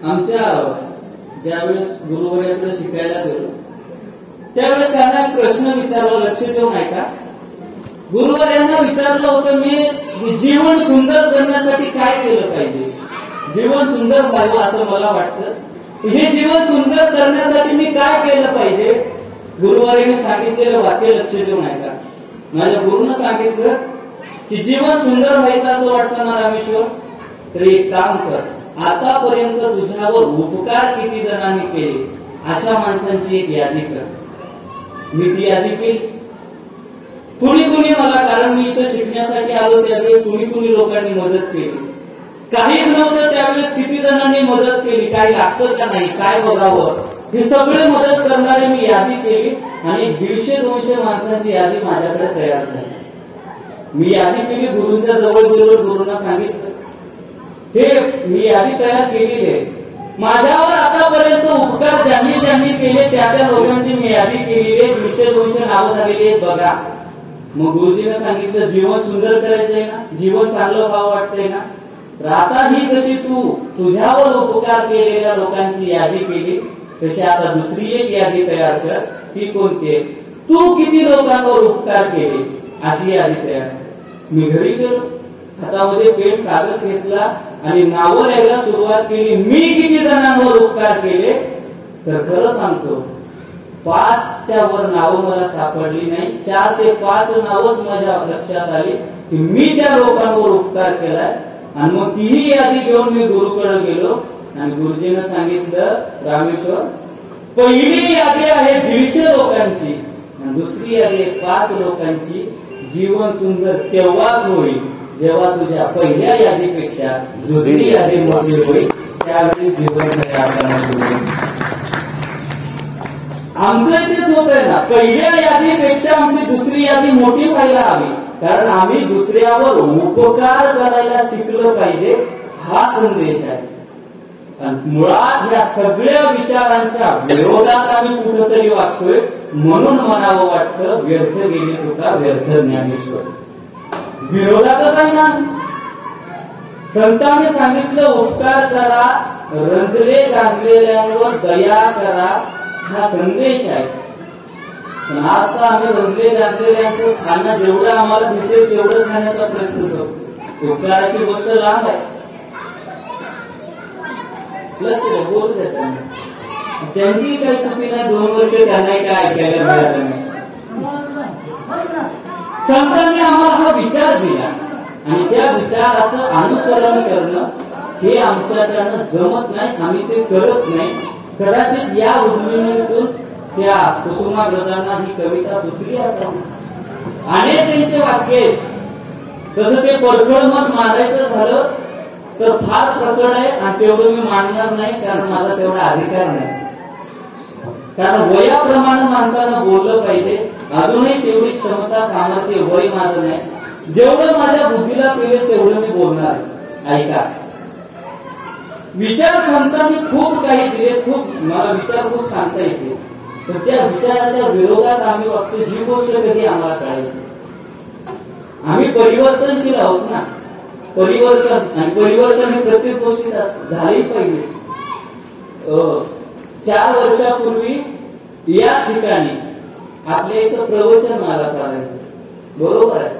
आमच्या ज्यावेळेस गुरुवर्याकडे शिकायला गेलो त्यावेळेस त्यांना एक प्रश्न विचारला, लक्ष देऊन ऐका. गुरुवर्यांना विचारलं होतं मी जीवन सुंदर करण्यासाठी काय केलं पाहिजे, जीवन सुंदर व्हावं असं मला वाटतं, हे जीवन सुंदर करण्यासाठी मी काय केलं पाहिजे. गुरुवारीने सांगितलेलं वाक्य लक्ष देऊन ऐका. माझ्या गुरुनं सांगितलं की जीवन सुंदर व्हायचं असं वाटतं ना रामेश्वर, तर एक काम कर, आतापर्यंत तुझ्यावर उपकार किती जणांनी केले अशा माणसांची एक यादी कर. मी ती यादी केली. कुणी कुणी मला, कारण मी इथं शिकण्यासाठी आलो त्यावेळेस कुणी कुणी लोकांनी मदत केली, काहीच नव्हतं त्यावेळेस किती जणांनी मदत केली, काही लागतं का नाही, काय बघावं, हे सगळे मदत करणारे मी यादी केली. आणि 150-200 माणसांची यादी माझ्याकडे तयार झाली. मी यादी केली, गुरुंच्या जवळ गेलो, गुरुंना सांगितलं हे मी यादी तयार केलेली आहे, माझ्यावर आतापर्यंत उपकार ज्यांनी ज्यांनी केले त्या लोकांची मी यादी केलेली आहे, 150-200 नावं झालेली आहेत बघा. मग गुरुजीने सांगितलं जीवन सुंदर करायचंय ना, जीवन चांगलं व्हावं वाटतंय ना, तर आता ही जशी तू तुझ्यावर उपकार केलेल्या लोकांची यादी केली तशी आता दुसरी एक यादी तयार कर. ती कोणती आहे, तू किती लोकांवर उपकार केले अशी यादी तयार कर. मी घरी गेलो, हातामध्ये पेन कागद घेतला आणि नावं लिहायला सुरुवात केली. मी किती जणांवर उपकार केले तर खरं सांगतो 5च्या वर नावं मला सापडली नाही. 4 ते 5 नावच माझ्या लक्षात आली की मी त्या लोकांवर उपकार केलाय. आणि मग तीही यादी घेऊन मी गुरुकडे गेलो आणि गुरुजीने सांगितलं रामेश्वर पहिली यादी आहे 150 लोकांची आणि दुसरी यादी आहे 5 लोकांची. जीवन सुंदर तेव्हाच होईल जेव्हा तुझ्या पहिल्या यादीपेक्षा दुसरी यादी मोठी होईल, त्यावेळी जीवन तयार करण्यात. आमचं तेच होत आहे ना, पहिल्या यादीपेक्षा आमची दुसरी यादी मोठी व्हायला हवी, कारण आम्ही दुसऱ्यावर उपकार करायला शिकलं पाहिजे, हा संदेश आहे. आणि मुळात या सगळ्या विचारांच्या विरोधात आम्ही कुठंतरी वागतोय, म्हणून म्हणावं वाटतं व्यर्थ गेली तुका व्यर्थ ज्ञानेश्वर. विरोधातच आहे ना. संतांनी सांगितलं उपकार करा, रंजले गांजलेल्यांवर दया करा, हा संदेश आहे. पण आज तर आम्ही रंजले गांजलेल्यांचं खाणं जेवढं आम्हाला भेटेल तेवढं खाण्याचा प्रयत्न करतो. उपकाराची गोष्ट लांब आहे. लक्ष द्या, बोलू द्या त्यांना. त्यांची काही चुकी नाही, 2 वर्ष त्यांनाही काय ऐकायला मिळालं नाही. संतांनी आम्हाला हा विचार दिला आणि त्या विचाराचं अनुसरण करणं हे आमच्याच्यानं जमत नाही, आम्ही ते करत नाही. कदाचित या उद्मिनीतून त्या कुसुमाग्रजांना ही कविता सुचली असावी. अनेक त्यांचे वाक्य आहेत. तसं ते परखड मत मांडायचं झालं तर फार प्रकट आहे आणि तेवढं मी मांडणार नाही, कारण माझा तेवढा अधिकार नाही. कारण वयाप्रमाणे माणसानं बोललं पाहिजे. अजूनही तेवढी क्षमता सामर्थ्य वय माझं नाही. जेवढं माझ्या बुद्धीला पेले तेवढं मी बोलणार आहे. ऐका, विचार संतांनी खूप काही दिले, खूप मला विचार खूप सांगता येते, पण त्या विचाराच्या विरोधात आम्ही वागतो. ही गोष्ट कधी आम्हाला कळायची. आम्ही परिवर्तनशील आहोत ना. परिवर्तन आणि परिवर्तन हे प्रत्येक गोष्टीत झालंही पाहिजे. 4 वर्षापूर्वी याच ठिकाणी आपल्या इथं प्रवचनमाला चालायचं, बरोबर आहे.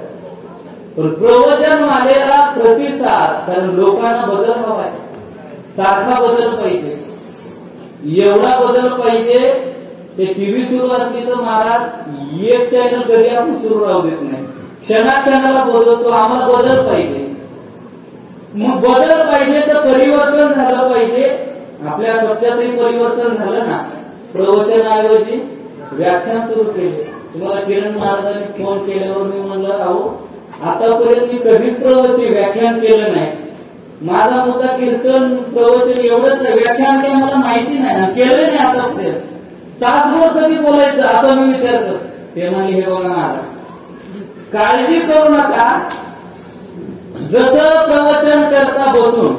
पण प्रवचनमालेला प्रतिसाद, कारण लोकांना बदल हवा आहे, सारखा बदल पाहिजे. एवढा बदल पाहिजे ते टीव्ही सुरू असली तर महाराज एक चॅनल कधी आपण सुरू राहू देत नाही. क्षणाक्षणाला बदलतो. आम्हाला बदल पाहिजे. मग बदल पाहिजे तर परिवर्तन झालं पाहिजे. आपल्या सत्यातही परिवर्तन झालं ना. प्रवचनाऐवजी व्याख्यान सुरू केले. तुम्हाला किरण महाराजांनी फोन केल्यावर मी म्हणलं, अहो आतापर्यंत मी कधीच व्याख्यान केलं नाही. माझा मुद्दा कीर्तन प्रवचन एवढंच आहे, व्याख्यान काही मला माहिती नाही, केलं नाही आतापर्यंत. तासभर कधी बोलायचं असं मी विचार करतो. ते म्हणे, हे बघा महाराज, काळजी करू नका. जसं प्रवचन करता बसून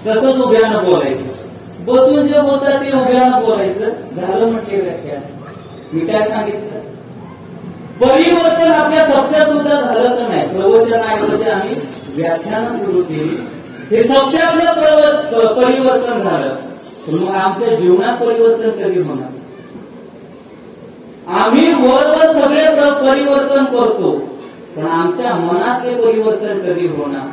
तसंच उभ्यानं बोलायचं. बसून जे बोलतात ते उभ्यानं बोलायचं. झालं म्हटले व्याख्यान. मी काय सांगितलं, परिवर्तन आपल्या सत्यात सुद्धा झालं तर नाही. प्रवचनाऐवजी आम्ही व्याख्यान सुरू केली. हे सत्यातलं परिवर्तन झालं. मग आमच्या जीवनात परिवर्तन कधी होणार? आम्ही वरवर सगळे परिवर्तन करतो, पण आमच्या मनातले परिवर्तन कधी होणार?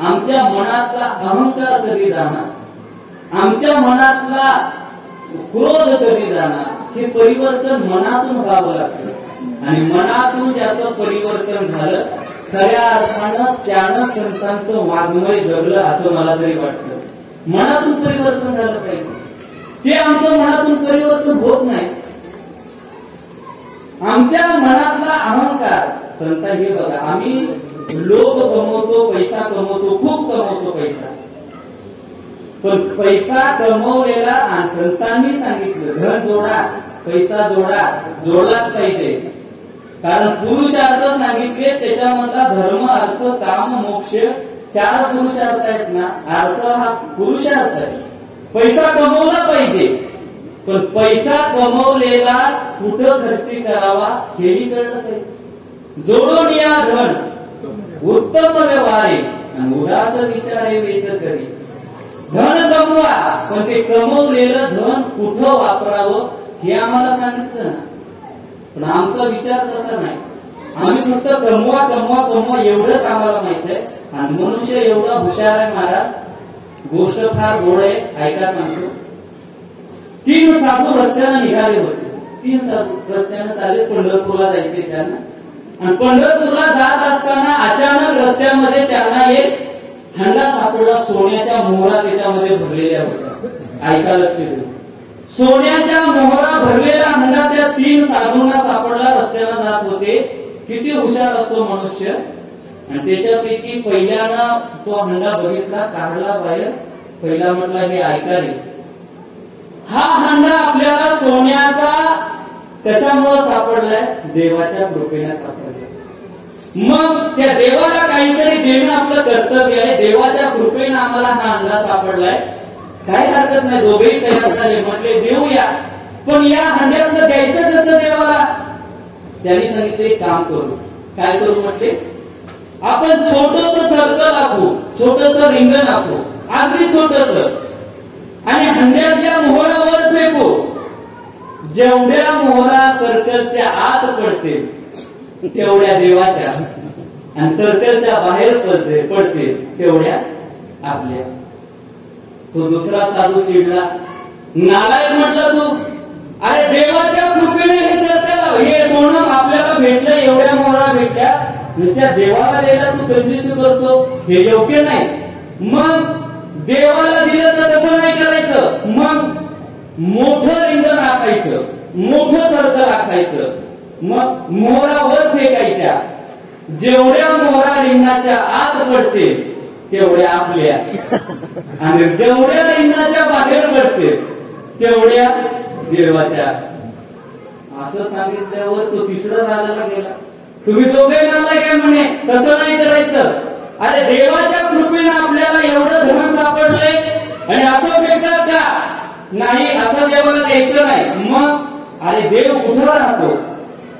आमच्या मनातला अहंकार कधी जाणार? आमच्या मनातला क्रोध कधी जाणार? हे परिवर्तन मनातून व्हावं लागतं. आणि मनातून ज्याचं परिवर्तन झालं, खऱ्या अर्थानं त्यानं संतांचं वाङ्मय जगलं असं मला तरी वाटतं. मनातून परिवर्तन झालं पाहिजे. ते आमचं मनातून परिवर्तन होत नाही. आमच्या मनातला अहंकार, संत हे बघा, आम्ही लोक कमवतो, पैसा कमवतो, खूप कमवतो पैसा. पण पैसा कमवलेला, आणि संतांनी सांगितलं धन जोडा, पैसा जोडा, जोडलाच पाहिजे. कारण पुरुषार्थ सांगितले, त्याच्यामधला धर्म, अर्थ, काम, मोक्ष 4 पुरुषार्थ आहेत ना. अर्थ हा पुरुषार्थ आहे. पैसा कमवला पाहिजे, पण पैसा कमवलेला कुठं खर्ची करावा हेही कळलं पाहिजे. जोडून या धन उत्तम व्यवहारे आणि उदास विचारे वेच करी. धन कमवा, पण ते कमवलेलं धन कुठं वापरावं हे आम्हाला सांगितलं ना. पण आमचा विचार तसा नाही. आम्ही फक्त कमवा कमवा कमवा एवढंच आम्हाला माहित आहे. आणि मनुष्य एवढा हुशार आहे महाराज, गोष्ट फार गोड आहे, ऐका सांगतो. 3 साधू रस्त्यानं निघाले होते. 3 साधू रस्त्यानं चालले, पंढरपूरला जायचे त्यांना. आणि पंढरपूरला जात असताना अचानक रस्त्यामध्ये त्यांना एक हंडा सापडला. सोन्याच्या मोहरा त्याच्यामध्ये भरलेल्या होत्या. ऐका, लक्ष देऊ. सोन्याच्या मोहरा भरलेला हंडा त्या 3 साधूंना सापडला. रस्त्यानं जात होते. किती हुशार असतो मनुष्य. आणि त्याच्यापैकी पहिल्यानं तो हंडा बघितला, काढला बाहेर. पहिला म्हटला, हे ऐका रे, हा हांडा आपल्याला सोन्याचा कशामुळे सापडलाय? देवाच्या कृपेने सापडलाय. मग त्या देवाला काहीतरी देणं आपलं कर्तव्य आहे. देवाच्या कृपेने आम्हाला हा हांडा सापडलाय, काही हरकत नाही. दोघेही तयार झाले, म्हटले देऊया. पण या हांड्यातलं द्यायचं कसं देवाला? त्यांनी सांगितलं एक काम करू. काय करू म्हटले? आपण छोटस सर्कल आखू, छोटस रिंगण आखू, अगदी छोटस, आणि हांड्याच्या मोहरावर फेकू. जेवढ्या मोहरा सर्कलच्या आत पडते तेवढ्या देवाच्या, आणि सर्कलच्या बाहेर पडते तेवढ्या आपल्या. तो दुसरा साधू चिडला, नालायक म्हटलं तू. अरे देवाच्या कृपेने हे सर्कल, हे सोनं आपल्याला भेटलं, एवढ्या मोहरा भेटल्या, त्या देवाला द्यायला तू कंजूसी करतो, हे योग्य नाही. मग देवाला दिलं तर तसं नाही करायचं. मग मोठं रिंगण आखायचं, मोठं सर्कल आखायचं, मग मोहरावर फेकायच्या. जेवढ्या मोहरा रिंगणाच्या आत पडते तेवढ्या आपल्या, आणि जेवढ्या रिंगणाच्या बाहेर पडते तेवढ्या देवाच्या. असं सांगितल्यावर तो तिसरा रागाला गेला. तुम्ही दोघे नालायक काय म्हणे, तसं नाही करायचं. अरे देवाच्या कृपेने आपल्याला एवढं धन सापडलंय आणि असं फेकतात का? नाही, असं देवाला द्यायचं नाही. मग अरे देव कुठं राहतो?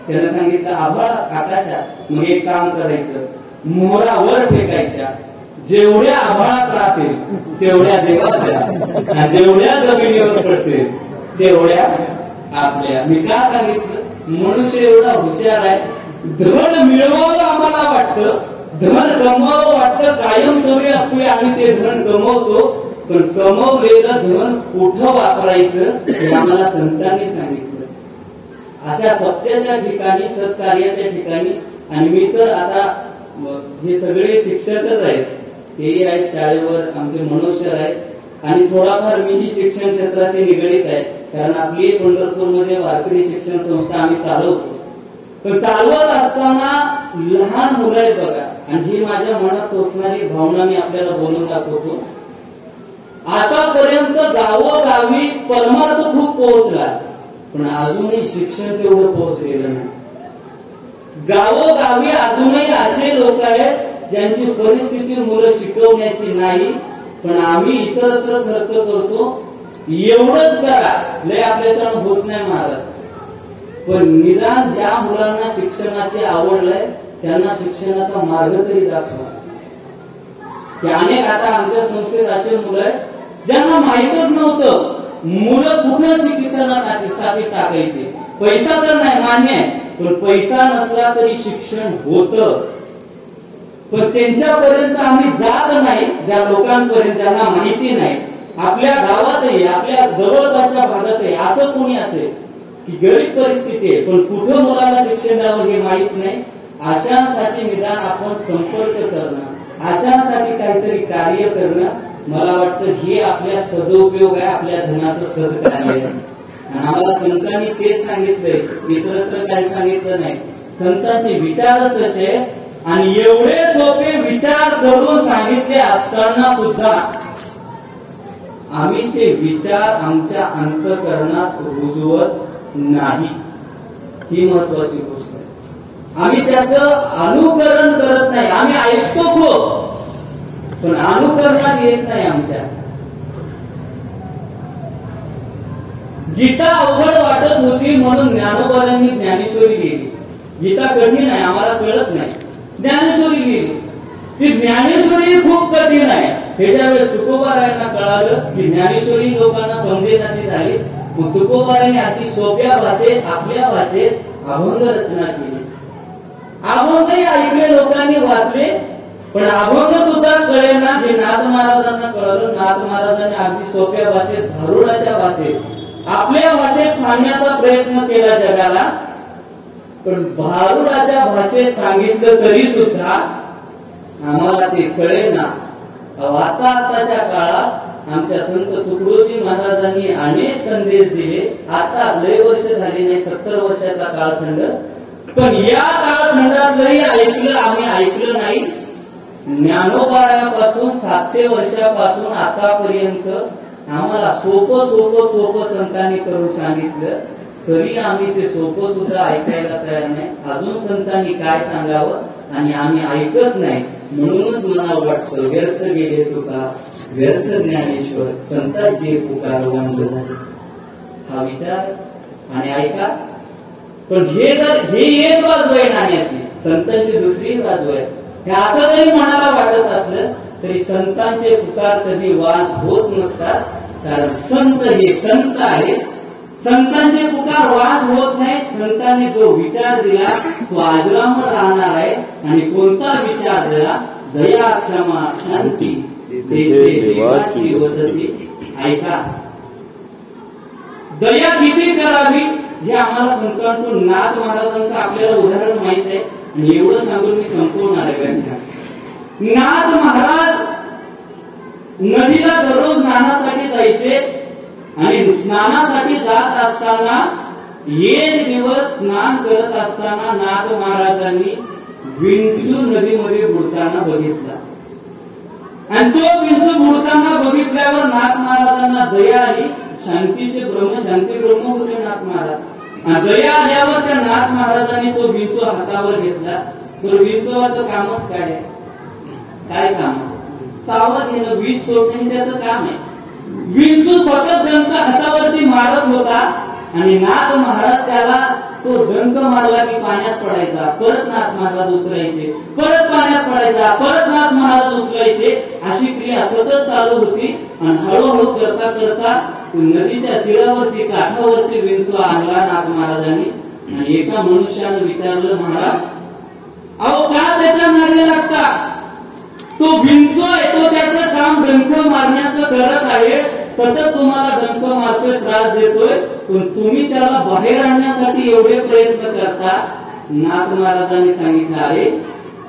त्यानं सांगितलं आभाळ आकाशात. मग एक काम करायचं, मोहरावर फेकायच्या. जेवढ्या आभाळात राहतील तेवढ्या देवाच्या, आणि जेवढ्या जमिनीवर पडतील तेवढ्या आपल्या. मी का सांगितलं? मनुष्य एवढा हुशार आहे. धन मिळवावं आम्हाला वाटतं, धन कमवावं वाटतं, कायमस्वरूपी आम्ही ते धन कमवतो. पण कमवलेलं धन कुठं वापरायचं हे आम्हाला संतांनी सांगितलं. अशा सत्याच्या ठिकाणी, सत्कार्याच्या ठिकाणी. आणि मी तर आता हे सगळे शिक्षकच आहेत, तेही आहेत शाळेवर, आमचे मनोज आहेत, आणि थोडाफार मीही शिक्षण क्षेत्राशी निगडीत आहे. कारण आपली पंढरपूरमध्ये वारकरी शिक्षण संस्था आम्ही चालवतो. पण चालवत असताना लहान मुलं आहेत बघा, आणि ही माझ्या मनात टोचणारी भावना मी आपल्याला बोलून दाखवतो. आतापर्यंत गावोगावी परमार्थ खूप पोहोचला, पण अजूनही शिक्षण तेवढं पोहोचलेलं नाही. गावोगावी अजूनही असे लोक आहेत ज्यांची परिस्थिती मुलं शिकवण्याची नाही, पण आम्ही इतरत्र खर्च करतो. एवढंच करा, लय आपल्याकडून होत नाही महाराज. पण निदान ज्या मुलांना शिक्षणाची आवड आहे त्यांना शिक्षणाचा मार्ग तरी दाखवा. की अनेक आता आमच्या संस्थेत असे मुलं आहेत ज्यांना माहीतच नव्हतं मुलं कुठं शिक्षणासाठी टाकायचे. पैसा तर नाही, मान्य आहे, पण पैसा नसला तरी शिक्षण होतं. पण त्यांच्यापर्यंत आम्ही जात नाही, ज्या लोकांपर्यंत ज्यांना माहिती नाही. आपल्या गावातही, आपल्या जवळपासच्या भागातही असं कोणी असेल की गरीब परिस्थिती आहे, पण कुठं मुलाला शिक्षण द्यावं हे माहित नाही. अशांसाठी निदान आपण संपर्क करणं, अशांसाठी काहीतरी कार्य करणं, मला वाटतं हे आपल्या सदुपयोग आहे, आपल्या धनाचं सदकार्य आहे. आम्हाला संतांनी तेच सांगितलंय, इतरत्र काही सांगितलं नाही. संतांचे विचारच तसे, आणि एवढे सोपे विचार करून सांगितले असताना सुद्धा आम्ही ते विचार आमच्या अंतःकरणात रुजवत नाही. ही महत्वाची गोष्ट आहे. आम्ही त्याचं अनुकरण करत नाही. आम्ही ऐकतो खूप, पण अनुकरणात येत नाही आमच्या. गीता अवघड वाटत होती म्हणून ज्ञानोबांनी ज्ञानेश्वरी लिहिली. गीता कठीण आहे, आम्हाला कळत नाही, ज्ञानेश्वरी लिहिली. ती ज्ञानेश्वरी खूप कठीण आहे. ह्याच्या वेळेस तुकोबारायांना कळालं की ज्ञानेश्वरी लोकांना समजेनाशी झाली. मग तुकोबारायांनी अति सोप्या भाषेत, आपल्या भाषेत अभंग रचना केली. अभंगही ऐकले, लोकांनी वाचले, पण अभंग सुद्धा कळेना हे नाथ महाराजांना कळलं. नाथ महाराजांनी अगदी सोप्या भाषेत, भारुडाच्या भाषेत, आपल्या भाषेत सांगण्याचा प्रयत्न केला जगाला. पण भारुडाच्या भाषेत सांगितलं तरी सुद्धा आम्हाला ते कळेना. आताच्या काळात आमच्या संत तुकडोजी महाराजांनी अनेक संदेश दिले. आता लय वर्ष झाली नाही, 70 वर्षाचा कालखंड, पण या कालखंडातलंही ऐकलं आम्ही ऐकलं नाही. ज्ञानोबारापासून 700 वर्षापासून आतापर्यंत आम्हाला सोपं सोपं सोपं संतांनी करून सांगितलं, तरी आम्ही ते सोपं सुद्धा ऐकायला तयार नाही. अजून संतांनी काय सांगावं आणि आम्ही ऐकत नाही. म्हणूनच मला वाटतं व्यर्थ गेले तुका, व्यर्थ ज्ञानेश्वर, संतांचे पुकार वंद झाले. हा विचार आणि ऐका. पण हे एक बाजू आहे नाण्याची, संतांची दुसरी बाजू आहे. हे असं जरी मनाला वाटत असलं तरी संतांचे पुकार कधी वाज होत नसतात. कारण संत हे संत आहे. संतांचे पुकार वाज होत नाही. संतांनी जो विचार दिला तो आजरामर राहणार आहे. आणि कोणता विचार दिला? दया, क्षमा, शांती, देवाची वसती. ऐका, दया किती करावी हे आम्हाला संतांकडून नाथ महाराजांचं आपल्याला उदाहरण माहित आहे. आणि एवढं सांगून मी संपवणार आहे व्याख्यान. नाथ महाराज नदीला दररोज स्नानासाठी जायचे आणि स्नानासाठी जात असताना एक दिवस स्नान करत असताना नाथ महाराजांनी विंचू नदीमध्ये बुडताना बघितला. आणि तो विंचू बुडताना बघितल्यावर नाथ महाराजांना दया आली. शांतीचे ब्रह्म, शांती ब्रह्म होते नाथ महाराज. दया आल्यावर त्या नाथ महाराजांनी तो विंचू हातावर घेतला. तर विंचवाचं कामच काय काम? चावा घेणं, विष सोडणे त्याचं काम आहे. विंचू सतत डंक हातावरती मारत होता आणि नाथ महाराज त्याला तो डंक मारला की पाण्यात पडायचा. परत नाथ महाराज उचलायचे, परत पाण्यात पडायचा, परत नाथ महाराज उचलायचे. अशी क्रिया सतत चालू होती. आणि हळूहळू करता करता नदीच्या तीरावरती, काठावरती विंचू आणला नाथ महाराजांनी. आणि एका मनुष्यानं विचारलं, महाराज अहो का त्याच्या मागे लागता? तो विंचू आहे, तो त्याचं काम डंक मारण्याचं करत आहे. सतत तुम्हाला डंक मारतोय, त्रास देतोय, पण तुम्ही त्याला बाहेर आणण्यासाठी एवढे प्रयत्न करता. नाथ महाराजांनी सांगितलं, अरे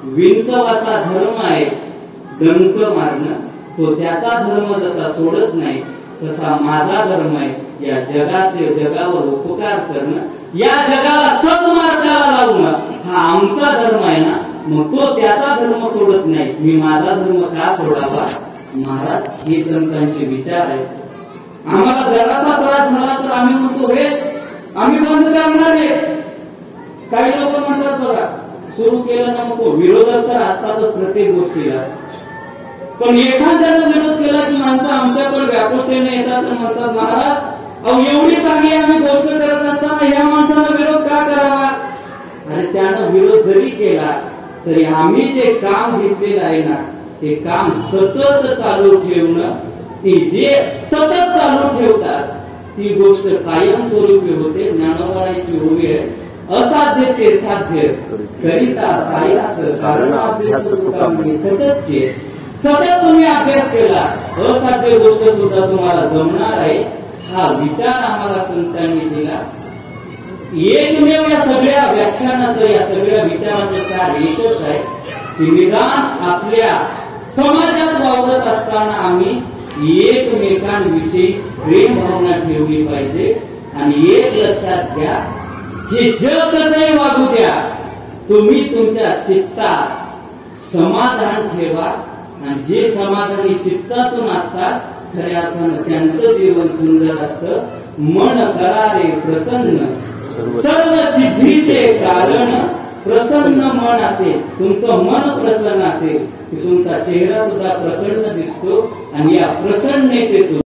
विंचवाचा धर्म आहे डंक मारणं. तो त्याचा धर्म जसा सोडत नाही तसा माझा धर्म आहे या जगावर उपकार करणं, या जगाला सद्मार्गाला लावणं. हा आमचा धर्म आहे ना. मग तो त्याचा धर्म सोडत नाही, मी माझा धर्म का सोडावा? महाराज, हे संतांचे विचार आहे. आम्हाला जरासा त्रास झाला तर आम्ही म्हणतो हे आम्ही बंद करणार आहे. काही लोक म्हणतात बघा, सुरू केलं ना नको. विरोधक तर असतातच प्रत्येक गोष्टीला. पण एखाद्याने विरोध केला की माणसं आमच्याकडे व्याकुळतेने येतात तर म्हणतात, महाराज अहो एवढी चांगली आम्ही गोष्ट करत असताना ह्या माणसाला विरोध का करावा? आणि त्यानं विरोध जरी केला तरी आम्ही जे काम घेतलेलं आहे ना, ते काम सतत चालू ठेवणं. ती जे सतत चालू ठेवतात ती गोष्ट कायमस्वरूपी होते. ज्ञानोबाची ओवी आहे, असाध्य ते साध्य करिता सायास कारण अभ्यास तुकामणी सततचे. सतत तुम्ही अभ्यास केला, असाध्य गोष्ट सुद्धा तुम्हाला जमणार आहे. हा विचार आम्हाला संतांनी दिला. एकमेव या सगळ्या व्याख्यानाचं, या सगळ्या विचाराचं सार एकच आहे की निदान आपल्या समाजात वावरत असताना आम्ही एकमेकांविषयी प्रेम भावना ठेवली पाहिजे. आणि एक लक्षात घ्या, हे जग कसंही वागू द्या, तुम्ही तुमच्या चित्तात समाधान ठेवा. आणि जे समाधानी चित्तातून असतात खऱ्या अर्थानं त्यांचं जीवन सुंदर असतं. मन करारे प्रसन्न, सर्व सिद्धीचे कारण प्रसन्न मन असेल. तुमचं मन प्रसन्न असेल की तुमचा चेहरा सुद्धा प्रसन्न दिसतो. आणि या प्रसन्नतेतून